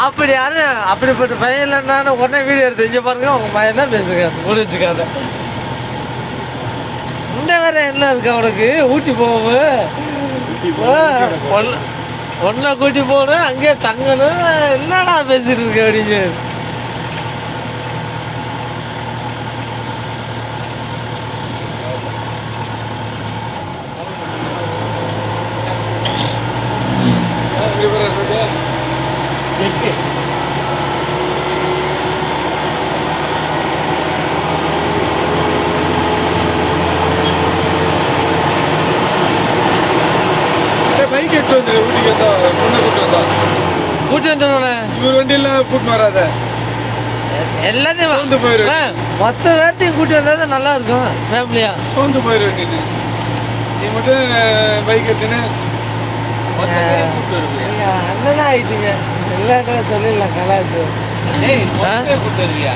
அப்படி யாரும் அப்படிப்பட்ட பையன் இல்லைன்னா உடனே வீடியோ எடுத்து இங்கே பாருங்க உங்க பையன் என்ன பேசுங்க முடிச்சுக்காத. இந்த வேற என்ன இருக்கு அவனுக்கு ஊட்டி போவோம் ஒன்றை கூட்டி போகணும் அங்கேயே தங்கணும் என்னடா பேசிட்டு இருக்க அப்படிங்க. பைக் எடுத்து வந்து ஊட்டிக்கு வந்தா பொண்ணை கூட்டு வந்தோடனே இவர் வண்டியெல்லாம் கூட்டு வராத எல்லாத்தையும் சோர்ந்து போயிடுவேன். மொத்த வேட்டையும் கூட்டி வந்தா நல்லா இருக்கும் ஃபேமிலியா. சோர்ந்து போயிடுவேன் நீ மட்டும் பைக் எடுத்துன்னு அண்ணனா ஆயிட்டீங்க எல்லா இடத்துல சொல்லிடலாம் கலாச்சு. கூட்டு வருவியா?